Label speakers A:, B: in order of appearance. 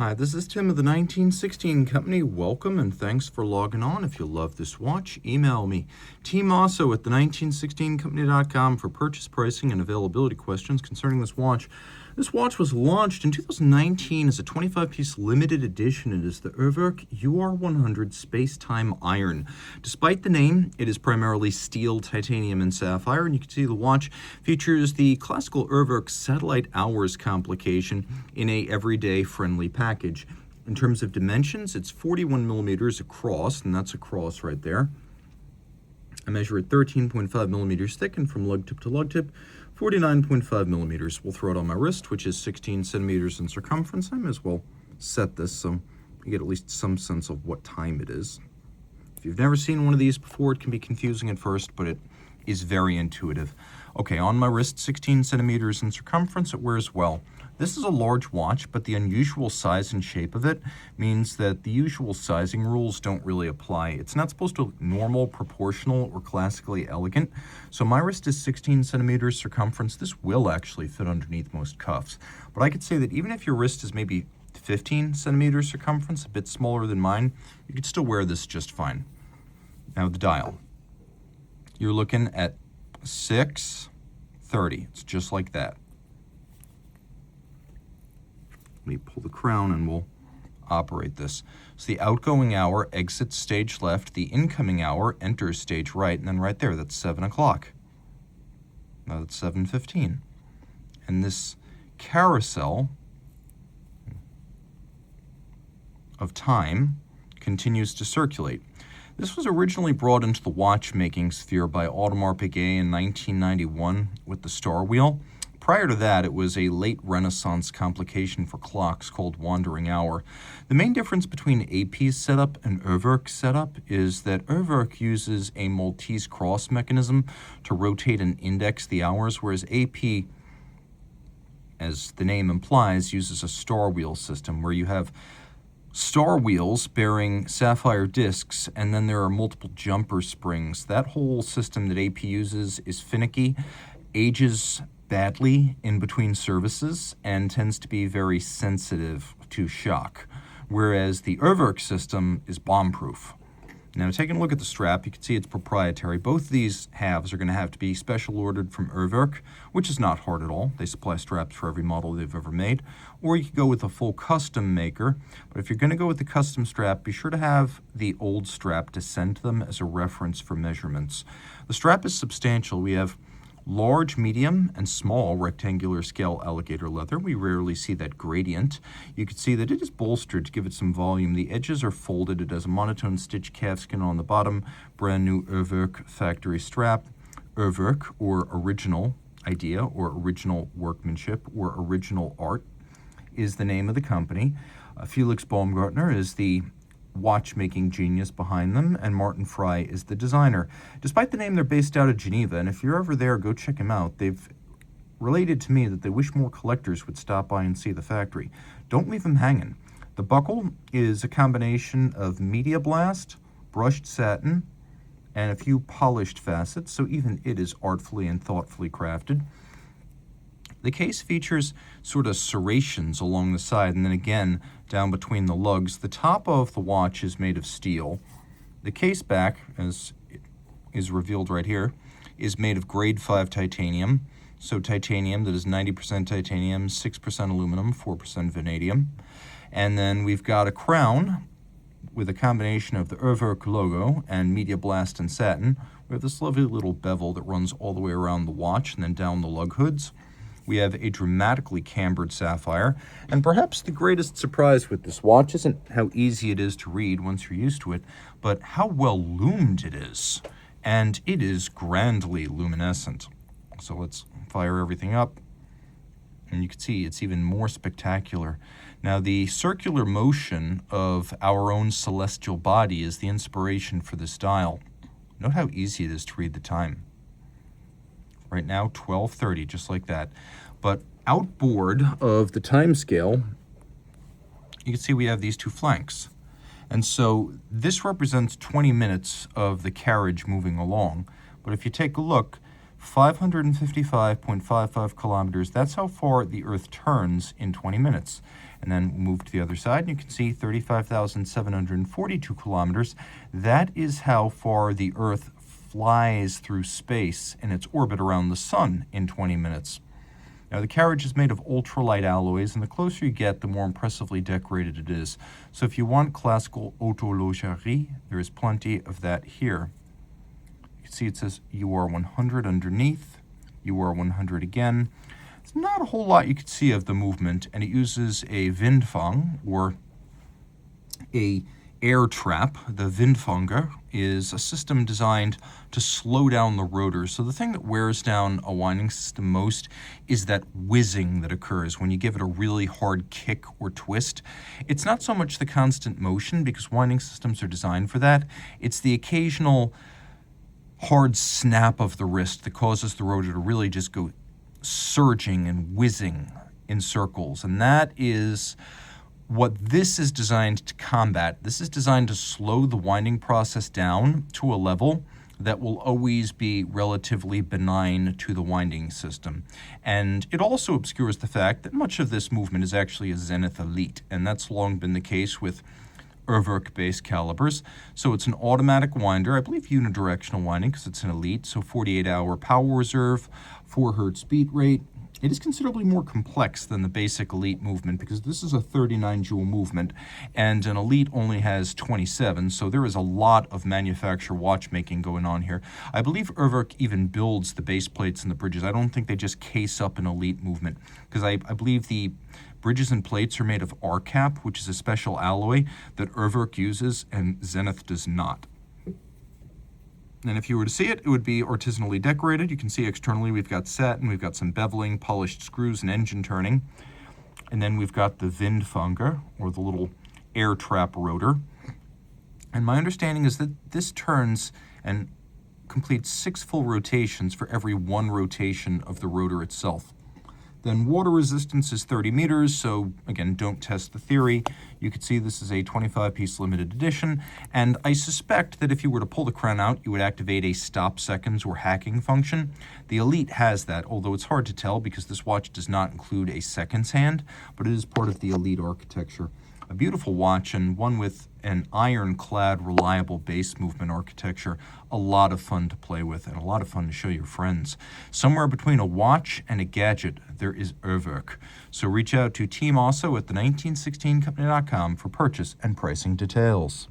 A: Hi, this is Tim of the 1916 Company. Welcome and thanks for logging on. If you love this watch, email me, Team Mosso at the1916company.com for purchase pricing and availability questions concerning this watch. This watch was launched in 2019 as a 25-piece limited edition. It is the Urwerk UR-100 SpaceTime Iron. Despite the name, it is primarily steel, titanium, and sapphire, and you can see the watch features the classical Urwerk satellite hours complication in a everyday friendly package. In terms of dimensions, it's 41 millimeters across, and that's across right there. I measure it 13.5 millimeters thick, and from lug tip to lug tip, 49.5 millimeters. We'll throw it on my wrist, which is 16 centimeters in circumference. I may as well set this so you get at least some sense of what time it is. If you've never seen one of these before, it can be confusing at first, but it is very intuitive. Okay, on my wrist, 16 centimeters in circumference, it wears well. This is a large watch, but the unusual size and shape of it means that the usual sizing rules don't really apply. It's not supposed to look normal, proportional, or classically elegant. So my wrist is 16 centimeters circumference. This will actually fit underneath most cuffs. But I could say that even if your wrist is maybe 15 centimeters circumference, a bit smaller than mine, you could still wear this just fine. Now the dial. You're looking at 6:30. It's just like that. Let me pull the crown and we'll operate this. So the outgoing hour exits stage left, the incoming hour enters stage right, and then right there, that's 7 o'clock. Now that's 7:15. And this carousel of time continues to circulate. This was originally brought into the watchmaking sphere by Audemars Piguet in 1991 with the star wheel. Prior to that, it was a late Renaissance complication for clocks called wandering hour. The main difference between AP's setup and Urwerk's setup is that Urwerk uses a Maltese cross mechanism to rotate and index the hours, whereas AP, as the name implies, uses a star wheel system where you have star wheels bearing sapphire discs, and then there are multiple jumper springs. That whole system that AP uses is finicky, ages badly in between services, and tends to be very sensitive to shock, whereas the Urwerk system is bomb-proof. Now, taking a look at the strap, you can see it's proprietary. Both of these halves are going to have to be special ordered from Urwerk, which is not hard at all. They supply straps for every model they've ever made. Or you could go with a full custom maker. But if you're going to go with the custom strap, be sure to have the old strap to send to them as a reference for measurements. The strap is substantial. We have large, medium, and small rectangular scale alligator leather. We rarely see that gradient. You can see that it is bolstered to give it some volume. The edges are folded. It has a monotone stitch calfskin on the bottom, brand new Urwerk factory strap. Urwerk, or original idea, or original workmanship, or original art, is the name of the company. Felix Baumgartner is the watchmaking genius behind them, and Martin Fry is the designer. Despite the name, they're based out of Geneva, and if you're ever there, go check them out. They've related to me that they wish more collectors would stop by and see the factory. Don't leave them hanging. The buckle is a combination of media blast, brushed satin, and a few polished facets, so even it is artfully and thoughtfully crafted. The case features sort of serrations along the side, and then again down between the lugs. The top of the watch is made of steel. The case back, as is revealed right here, is made of grade 5 titanium. So titanium that is 90% titanium, 6% aluminum, 4% vanadium. And then we've got a crown with a combination of the Urwerk logo and media blast and satin. We have this lovely little bevel that runs all the way around the watch and then down the lug hoods. We have a dramatically cambered sapphire, and perhaps the greatest surprise with this watch isn't how easy it is to read once you're used to it, but how well loomed it is, and it is grandly luminescent. So let's fire everything up, and you can see it's even more spectacular. Now, the circular motion of our own celestial body is the inspiration for this dial. Note how easy it is to read the time. Right now, 12:30, just like that. But outboard of the time scale, you can see we have these two flanks. And so this represents 20 minutes of the carriage moving along. But if you take a look, 555.55 kilometers. That's how far the Earth turns in 20 minutes. And then move to the other side, and you can see 35,742 kilometers. That is how far the Earth flies through space in its orbit around the sun in 20 minutes. Now, the carriage is made of ultralight alloys, and the closer you get, the more impressively decorated it is. So if you want classical horlogerie, there is plenty of that here. You can see it says UR-100 underneath, UR-100 again. There's not a whole lot you can see of the movement, and it uses a Windfang, or a air trap. The Windfanger is a system designed to slow down the rotor. So the thing that wears down a winding system most is that whizzing that occurs when you give it a really hard kick or twist. It's not so much the constant motion, because winding systems are designed for that. It's the occasional hard snap of the wrist that causes the rotor to really just go surging and whizzing in circles. And that is what this is designed to combat. This is designed to slow the winding process down to a level that will always be relatively benign to the winding system. And it also obscures the fact that much of this movement is actually a Zenith Elite, and that's long been the case with Urwerk-based calibers. So it's an automatic winder, I believe unidirectional winding because it's an Elite, so 48-hour power reserve, 4 Hz beat rate. It is considerably more complex than the basic Elite movement because this is a 39 joule movement and an Elite only has 27, so there is a lot of manufacturer watchmaking going on here. I believe Urwerk even builds the base plates and the bridges. I don't think they just case up an Elite movement because I believe the bridges and plates are made of R-cap, which is a special alloy that Urwerk uses and Zenith does not. And if you were to see it, it would be artisanally decorated. You can see externally we've got satin, we've got some beveling, polished screws, and engine turning. And then we've got the Windfanger, or the little air trap rotor. And my understanding is that this turns and completes 6 full rotations for every 1 rotation of the rotor itself. Then water resistance is 30 meters, so again, don't test the theory. You can see this is a 25-piece limited edition, and I suspect that if you were to pull the crown out, you would activate a stop seconds or hacking function. The Elite has that, although it's hard to tell because this watch does not include a seconds hand, but it is part of the Elite architecture. A beautiful watch, and one with an ironclad, reliable base movement architecture. A lot of fun to play with and a lot of fun to show your friends. Somewhere between a watch and a gadget, there is Urwerk. So reach out to Team Mosso at the 1916company.com for purchase and pricing details.